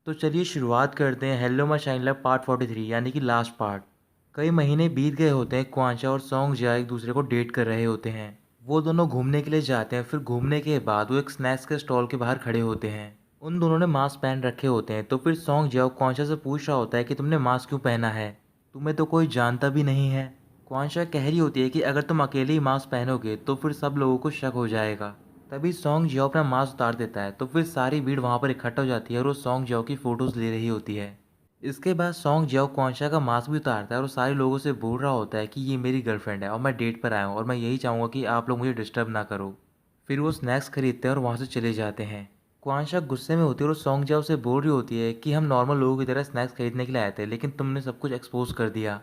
तो चलिए शुरुआत करते हैं hello my shine love part 43 यानी कि लास्ट पार्ट। कई महीने बीत गए होते हैं। क्वांचा और सॉन्ग जिया एक दूसरे को डेट कर रहे होते हैं। वो दोनों घूमने के लिए जाते हैं। फिर घूमने के बाद वो एक स्नैक्स के स्टॉल के बाहर खड़े होते हैं। उन दोनों ने मास्क पहन रखे होते हैं। तो फिर सॉन्ग जिया क्वांचा से पूछ रहा होता है कि तुमने मास्क क्यों पहना है, तुम्हें तो कोई जानता भी नहीं है। क्वांचा कह रही होती है कि अगर तुम अकेले ही मास्क पहनोगे तो फिर सब लोगों को शक हो जाएगा। तभी सॉन्ग जियो अपना मास्क उतार देता है। तो फिर सारी भीड़ वहाँ पर इकट्ठा हो जाती है और वो सॉन्ग जियो की फ़ोटोज़ ले रही होती है। इसके बाद सॉन्ग जियो क्वांशा का मास्क भी उतारता है और सारे लोगों से बोल रहा होता है कि ये मेरी गर्लफ्रेंड है और मैं डेट पर आया हूँ और मैं यही चाहूँगा कि आप लोग मुझे डिस्टर्ब ना करो। फिर वो स्नैक्स खरीदते हैं और वहाँ से चले जाते हैं। क्वांशा गुस्से में होती है और सॉन्ग जियो से बोल रही होती है कि हम नॉर्मल लोगों की तरह स्नैक्स खरीदने के लिए आए थे, लेकिन तुमने सब कुछ एक्सपोज कर दिया।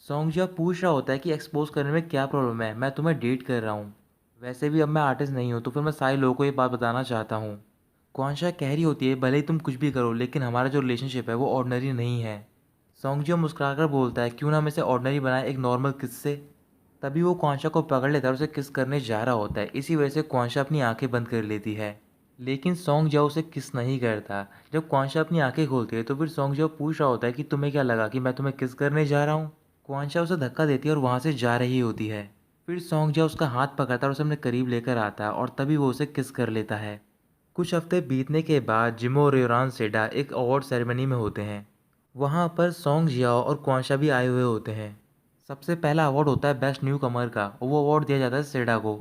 सॉन्ग जियो पूछ रहा होता है कि एक्सपोज करने में क्या प्रॉब्लम है, मैं तुम्हें डेट कर रहा हूँ। वैसे भी अब मैं आर्टिस्ट नहीं हूँ तो फिर मैं सारे लोगों को ये बात बताना चाहता हूँ। क्वांशा कह रही होती है भले ही तुम कुछ भी करो लेकिन हमारा जो रिलेशनशिप है वो ऑर्डिनरी नहीं है। सॉन्गजियो मुस्कुराकर बोलता है क्यों ना हम इसे ऑर्डिनरी बनाए एक नॉर्मल किस से। तभी वो क्वांशा को पकड़ लेता है और उसे किस करने जा रहा होता है। इसी वजह से क्वांशा अपनी आंखें बंद कर लेती है। लेकिन सॉन्गजियो उसे किस नहीं करता। जब क्वांशा अपनी आंखें खोलती है तो फिर सॉन्गजियो पूछ रहा होता है कि तुम्हें क्या लगा कि मैं तुम्हें किस करने जा रहा हूँ। क्वांशा उसे धक्का देती है और वहाँ से जा रही होती है। फिर सॉन्गजियो उसका हाथ पकड़ता है और उसे अपने करीब लेकर आता है और तभी वो उसे किस कर लेता है। कुछ हफ्ते बीतने के बाद जिमो और योरान सेडा एक अवार्ड सेरेमनी में होते हैं। वहाँ पर सॉन्ग जियाओ और क्वांशा भी आए हुए होते हैं। सबसे पहला अवार्ड होता है बेस्ट न्यू कमर का और वो अवार्ड दिया जाता है सेडा को।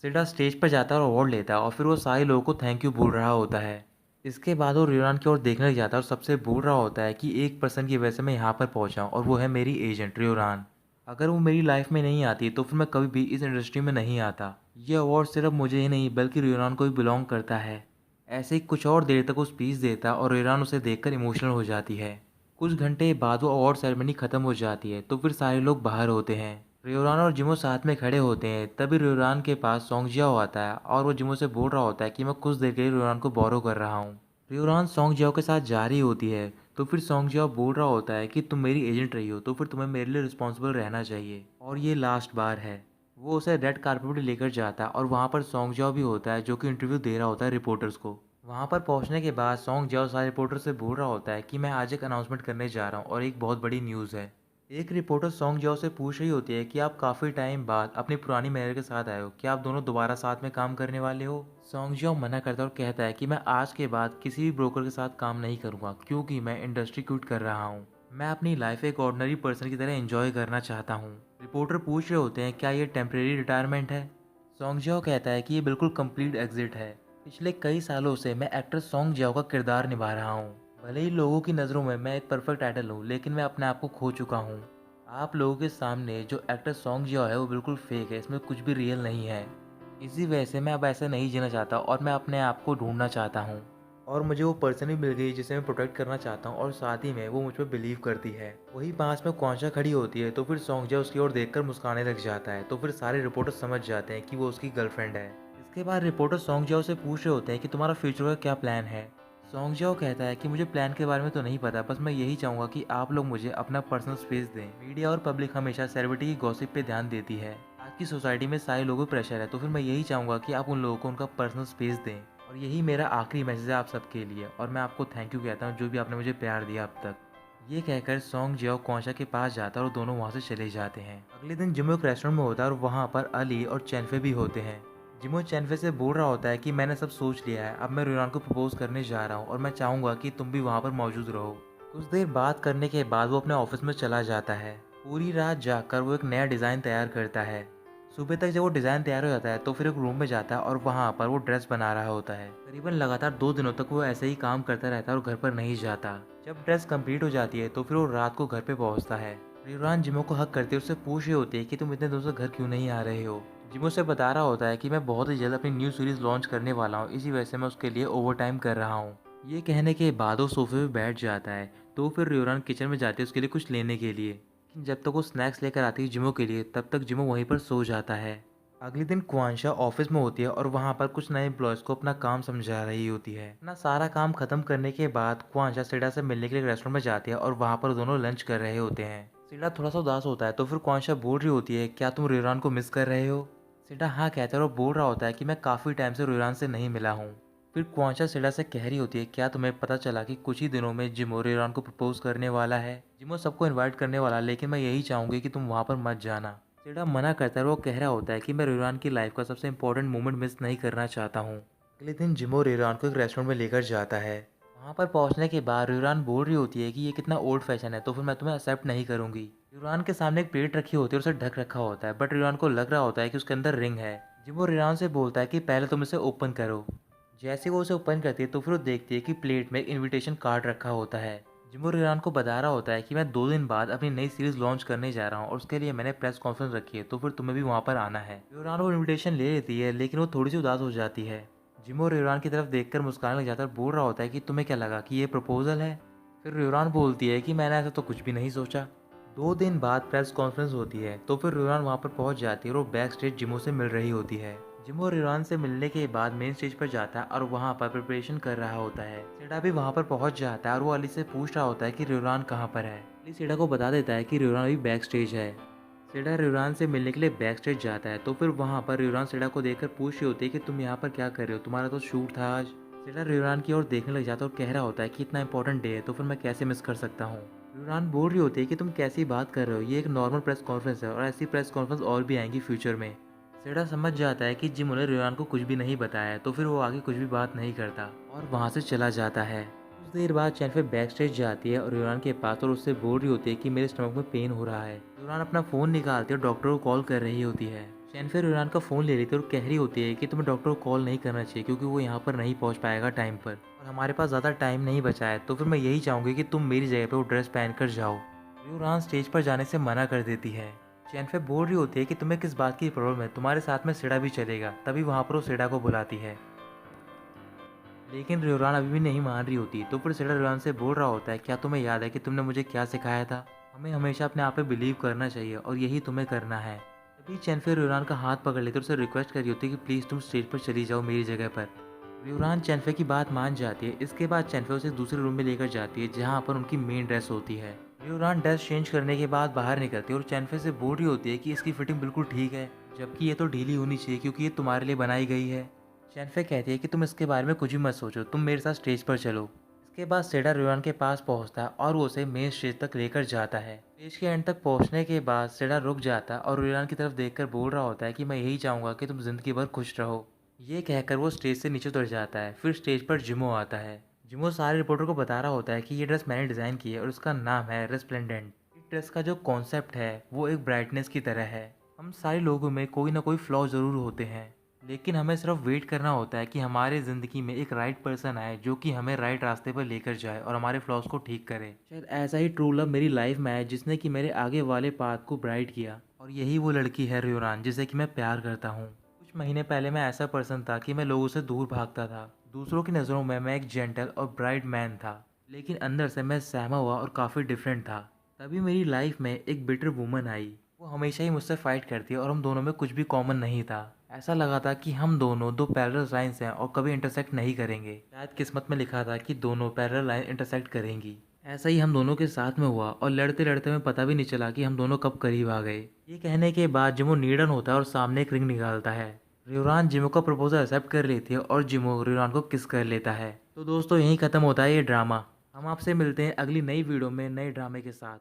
सेडा स्टेज पर जाता है और अवार्ड लेता है और फिर वो सारे लोगों को थैंक यू बोल रहा होता है। इसके बाद वो रियोरान की ओर देखने लग जाता है और सबसे बोल रहा होता है कि एक पर्सन की वजह से मैं यहाँ पर पहुँचा हूँ और वो है मेरी एजेंट रियोरान। अगर वो मेरी लाइफ में नहीं आती तो फिर मैं कभी भी इस इंडस्ट्री में नहीं आता। ये अवार्ड सिर्फ मुझे ही नहीं बल्कि रियोरान को भी बिलोंग करता है। ऐसे ही कुछ और देर तक वो स्पीच देता और रियोरान उसे देखकर इमोशनल हो जाती है। कुछ घंटे बाद वो अवार्ड सेरेमनी खत्म हो जाती है तो फिर सारे लोग बाहर होते हैं। रियोरान और जिमो साथ में खड़े होते हैं। तभी रियोरान के पास सॉन्गजियाओ आता है और वो जिमो से बोल रहा होता है कि मैं कुछ देर के लिए रियोरान को बोरो कर रहा हूँ। रियोरान सॉन्गजियाओ के साथ जा रही होती है तो फिर सॉन्गजियाओ बोल रहा होता है कि तुम मेरी एजेंट रही हो तो फिर तुम्हें मेरे लिए रिस्पॉन्सिबल रहना चाहिए और ये लास्ट बार है। वो उसे रेड कार्पेट पर लेकर जाता है और वहाँ पर सॉन्गजियाओ भी होता है जो कि इंटरव्यू दे रहा होता है रिपोर्टर्स को। वहाँ पर पहुँचने के बाद सॉन्गजियाओ सारे रिपोर्टर से बोल रहा होता है कि मैं आज एक अनाउंसमेंट करने जा रहा हूँ और एक बहुत बड़ी न्यूज़ है। एक रिपोर्टर सॉन्गजियाओ से पूछ रही होती है कि आप काफ़ी टाइम बाद अपनी पुरानी मैनेजर के साथ आए हो, क्या आप दोनों दोबारा साथ में काम करने वाले हो। सॉन्गजियाओ मना करता है और कहता है कि मैं आज के बाद किसी भी ब्रोकर के साथ काम नहीं करूँगा क्योंकि मैं इंडस्ट्री क्विट कर रहा हूँ। मैं अपनी लाइफ एक ऑर्डिनरी पर्सन की तरह एंजॉय करना चाहता हूँ। रिपोर्टर पूछ रहे होते हैं क्या ये टेम्प्रेरी रिटायरमेंट है। सॉन्गजियाओ कहता है कि ये बिल्कुल कंप्लीट एग्जिट है। पिछले कई सालों से मैं एक्टर सॉन्ग जियाओ का किरदार निभा रहा हूँ। भले ही लोगों की नज़रों में मैं एक परफेक्ट आइडल हूँ लेकिन मैं अपने आप को खो चुका हूँ। आप लोगों के सामने जो एक्टर सॉन्ग जियाओ है वो बिल्कुल फेक है, इसमें कुछ भी रियल नहीं है। इसी वजह से मैं अब ऐसा नहीं जीना चाहता और मैं अपने आप को ढूंढना चाहता हूँ। और मुझे वो पर्सन भी मिल गई जिसे मैं प्रोटेक्ट करना चाहता हूँ और साथ ही में वो मुझ पर बिलीव करती है। वही पास में क्वांशा खड़ी होती है तो फिर सॉन्ग जिया उसकी ओर देखकर मुस्कुराने लग जाता है। तो फिर सारे रिपोर्टर समझ जाते हैं कि वो उसकी गर्लफ्रेंड है। इसके बाद रिपोर्टर सॉन्ग जियाओ से पूछ रहे होते हैं कि तुम्हारा फ्यूचर का क्या प्लान है। सॉन्ग जियाओ कहता है कि मुझे प्लान के बारे में तो नहीं पता, बस मैं यही चाहूँगा कि आप लोग मुझे अपना पर्सनल स्पेस दें। मीडिया और पब्लिक हमेशा सेलिब्रिटी की गॉसिप पे ध्यान देती है। आज की सोसाइटी में सारे लोगों को प्रेशर है तो फिर मैं यही चाहूँगा कि आप उन लोगों को उनका पर्सनल स्पेस दें। और यही मेरा आखिरी मैसेज है आप सबके लिए और मैं आपको थैंक यू कहता हूँ जो भी आपने मुझे प्यार दिया अब तक। ये कहकर सॉन्ग जियाओ क्वांशा के पास जाता है और दोनों वहाँ से चले जाते हैं। अगले दिन जिमो एक रेस्टोरेंट में होता है और वहाँ पर अली और चैनफे भी होते हैं। जिमो चैनफे से बोल रहा होता है कि मैंने सब सोच लिया है, अब मैं रियान को प्रपोज करने जा रहा हूँ और मैं चाहूँगा कि तुम भी वहाँ पर मौजूद रहो। कुछ देर बात करने के बाद वो अपने ऑफिस में चला जाता है। पूरी रात जागकर वो एक नया डिज़ाइन तैयार करता है। सुबह तक जब वो डिज़ाइन तैयार हो जाता है तो फिर एक रूम में जाता है और वहाँ पर वो ड्रेस बना रहा होता है। करीबन लगातार 2 दिनों तक वो ऐसे ही काम करता रहता है और घर पर नहीं जाता। जब ड्रेस कंप्लीट हो जाती है तो फिर वो रात को घर पे पहुँचता है। रियोरान जिमो को हक करते उससे पूछ रही होती है कि तुम इतने दिनों से घर क्यों नहीं आ रहे हो। जिमो से बता रहा होता है कि मैं बहुत ही जल्द अपनी न्यू सीरीज़ लॉन्च करने वाला हूँ, इसी वजह से मैं उसके लिए ओवर टाइम कर रहा हूँ। ये कहने के बाद वो सोफे पे बैठ जाता है। तो फिर रियोरान किचन में जाती है उसके लिए कुछ लेने के लिए। जब तक वो स्नैक्स लेकर आती है जिमो के लिए तब तक जिमो वहीं पर सो जाता है। अगले दिन क्वांशा ऑफिस में होती है और वहाँ पर कुछ नए एम्प्लॉयज़ को अपना काम समझा रही होती है। अपना सारा काम खत्म करने के बाद क्वांशा सेडा से मिलने के लिए रेस्टोरेंट में जाती है और वहाँ पर दोनों लंच कर रहे होते हैं। सेडा थोड़ा सा उदास होता है तो फिर क्वांशा बोल रही होती है क्या तुम रियोरान को मिस कर रहे हो। सेडा हाँ कहता है और बोल रहा होता है कि मैं काफ़ी टाइम से रियोरान से नहीं मिला हूँ। फिर क्वांचा सेडा से कह रही होती है, क्या तुम्हें पता चला कि कुछ ही दिनों में जिमो रियोरान को प्रपोज करने वाला है। जिमो सबको इनवाइट करने वाला, लेकिन मैं यही चाहूंगी कि तुम वहाँ पर मत जाना। सेडा मना करता है और वो कह रहा होता है कि मैं रियोरान की लाइफ का सबसे इंपॉर्टेंट मोमेंट मिस नहीं करना चाहता हूँ। अगले दिन जिमो रियोरान को एक रेस्टोरेंट में लेकर जाता है। वहाँ पर पहुँचने के बाद रियोरान बोल रही होती है कि ये कितना ओल्ड फैशन है, तो फिर मैं तुम्हें एक्सेप्ट नहीं करूँगी। रियोरान के सामने एक प्लेट रखी होती है और उसे ढक रखा होता है, बट रियोरान को लग रहा होता है कि उसके अंदर रिंग है। जिमो रियोरान से बोलता है कि पहले तुम इसे ओपन करो। जैसे वो उसे ओपन करती है तो फिर वो देखती है कि प्लेट में एक इनविटेशन कार्ड रखा होता है। जिमो रियान को बता रहा होता है कि मैं 2 दिन बाद अपनी नई सीरीज लॉन्च करने जा रहा हूँ और उसके लिए मैंने प्रेस कॉन्फ्रेंस रखी है, तो फिर तुम्हें भी वहाँ पर आना है। रियोरान वो इनविटेशन ले लेती है, लेकिन वो थोड़ी सी उदास हो जाती है। जिमो रियोरान की तरफ देखकर मुस्कुराने लग जाता है और बोल रहा होता है कि तुम्हें क्या लगा कि ये प्रपोजल है। फिर रियोरान बोलती है कि मैंने ऐसा तो कुछ भी नहीं सोचा। 2 दिन बाद प्रेस कॉन्फ्रेंस होती है, तो फिर रियोरान वहाँ पर पहुँच जाती है और वो बैक स्टेज जिमो से मिल रही होती है। जिमो रियोरान से मिलने के बाद मेन स्टेज पर जाता है और वहाँ पर प्रिपरेशन कर रहा होता है। सेडा भी वहाँ पर पहुँच जाता है और वो अली से पूछ रहा होता है कि रियोरान कहाँ पर है। अली सेडा को बता देता है कि रियोरान अभी बैक स्टेज है। सेडा रियोरान से मिलने के लिए बैक स्टेज जाता है, तो फिर वहाँ पर रियोरान सेडा को देखकर पूछ रही होती है कि तुम यहाँ पर क्या कर रहे हो, तुम्हारा तो शूट था आज। सेडा रियोरान की ओर देखने लग जाता है और कह रहा होता है कि इतना इंपॉर्टेंट डे है तो फिर मैं कैसे मिस कर सकता हूँ। रियोरान बोल रही होती है कि तुम कैसी बात कर रहे हो, ये एक नॉर्मल प्रेस कॉन्फ्रेंस है और ऐसी प्रेस कॉन्फ्रेंस और भी आएंगी फ्यूचर में। सेडा समझ जाता है कि जिम ने रियोरान को कुछ भी नहीं बताया है, तो फिर वो आगे कुछ भी बात नहीं करता और वहाँ से चला जाता है। कुछ देर बाद चैनफे बैक स्टेज जाती है और रियोरान के पास और उससे बोल रही होती है कि मेरे स्टमक में पेन हो रहा है। रियोरान अपना फ़ोन निकालती है और डॉक्टर को कॉल कर रही होती है। चैनफे रियोरान का फ़ोन ले लेती है और कह रही होती है कि तुम्हें डॉक्टर को कॉल नहीं करना चाहिए, क्योंकि वो यहाँ पर नहीं पहुँच पाएगा टाइम पर और हमारे पास ज़्यादा टाइम नहीं बचा है, तो फिर मैं यही चाहूँगी कि तुम मेरी जगह पर वो ड्रेस पहन कर जाओ। रियोरान स्टेज पर जाने से मना कर देती है। चैनफे बोल रही होती है कि तुम्हें किस बात की प्रॉब्लम है, तुम्हारे साथ में सेडा भी चलेगा। तभी वहाँ पर वो सेडा को बुलाती है, लेकिन रियोरान अभी भी नहीं मान रही होती। तो फिर सेडा रियोरान से बोल रहा होता है, क्या तुम्हें याद है कि तुमने मुझे क्या सिखाया था, हमें हमेशा अपने आप पे बिलीव करना चाहिए और यही तुम्हें करना है। तभी चैनफे रियोरान का हाथ पकड़ लेती है और उसे रिक्वेस्ट कर रही होती है कि प्लीज़ तुम स्टेज पर चली जाओ मेरी जगह पर। रियोरान चैनफे की बात मान जाती है। इसके बाद चैनफे उसे दूसरे रूम में लेकर जाती है जहाँ पर उनकी मेन ड्रेस होती है। रियोरान ड्रेस चेंज करने के बाद बाहर निकलती है और चैनफे से बोल रही होती है कि इसकी फिटिंग बिल्कुल ठीक है, जबकि ये तो ढीली होनी चाहिए क्योंकि ये तुम्हारे लिए बनाई गई है। चैनफे कहती है कि तुम इसके बारे में कुछ भी मत सोचो, तुम मेरे साथ स्टेज पर चलो। इसके बाद सेडा रियोरान के पास पहुंचता है और वो उसे मेन स्टेज तक लेकर जाता है। स्टेज के एंड तक पहुंचने के बाद सेडा रुक जाता है और रियोरान की तरफ देखकर बोल रहा होता है कि मैं यही चाहूँगा कि तुम जिंदगी भर खुश रहो। ये कहकर वो स्टेज से नीचे उतर जाता है। फिर स्टेज पर जिमो आता है। जिमो सारे रिपोर्टर को बता रहा होता है कि ये ड्रेस मैंने डिज़ाइन की है और उसका नाम है रेस्प्लेंडेंट। इस ड्रेस का जो कॉन्सेप्ट है वो एक ब्राइटनेस की तरह है। हम सारे लोगों में कोई ना कोई फ्लॉ ज़रूर होते हैं, लेकिन हमें सिर्फ वेट करना होता है कि हमारे ज़िंदगी में एक राइट पर्सन आए जो कि हमें राइट रास्ते पर लेकर जाए और हमारे फ्लॉज को ठीक करे। शायद ऐसा ही ट्रू लव मेरी लाइफ में है जिसने कि मेरे आगे वाले पाथ को ब्राइट किया, और यही वो लड़की है रियोरान जिसे कि मैं प्यार करता हूँ। कुछ महीने पहले मैं ऐसा पर्सन था कि मैं लोगों से दूर भागता था। दूसरों की नज़रों में मैं एक जेंटल और ब्राइट मैन था, लेकिन अंदर से मैं सहमा हुआ और काफ़ी डिफरेंट था। तभी मेरी लाइफ में एक बिटर वुमन आई। वो हमेशा ही मुझसे फाइट करती है और हम दोनों में कुछ भी कॉमन नहीं था। ऐसा लगा था कि हम दोनों दो पैरेलल लाइंस हैं और कभी इंटरसेक्ट नहीं करेंगे। शायद किस्मत में लिखा था कि दोनों पैरेलल लाइन इंटरसेक्ट करेंगी। ऐसा ही हम दोनों के साथ में हुआ और लड़ते लड़ते में पता भी नहीं चला कि हम दोनों कब करीब आ गए। ये कहने के बाद जिमो नीडन होता है और सामने एक रिंग निकालता है। रियोरान जिमो का प्रपोजल एक्सेप्ट कर लेती है और जिमो रियोरान को किस कर लेता है। तो दोस्तों, यहीं ख़त्म होता है ये ड्रामा। हम आपसे मिलते हैं अगली नई वीडियो में नए ड्रामे के साथ।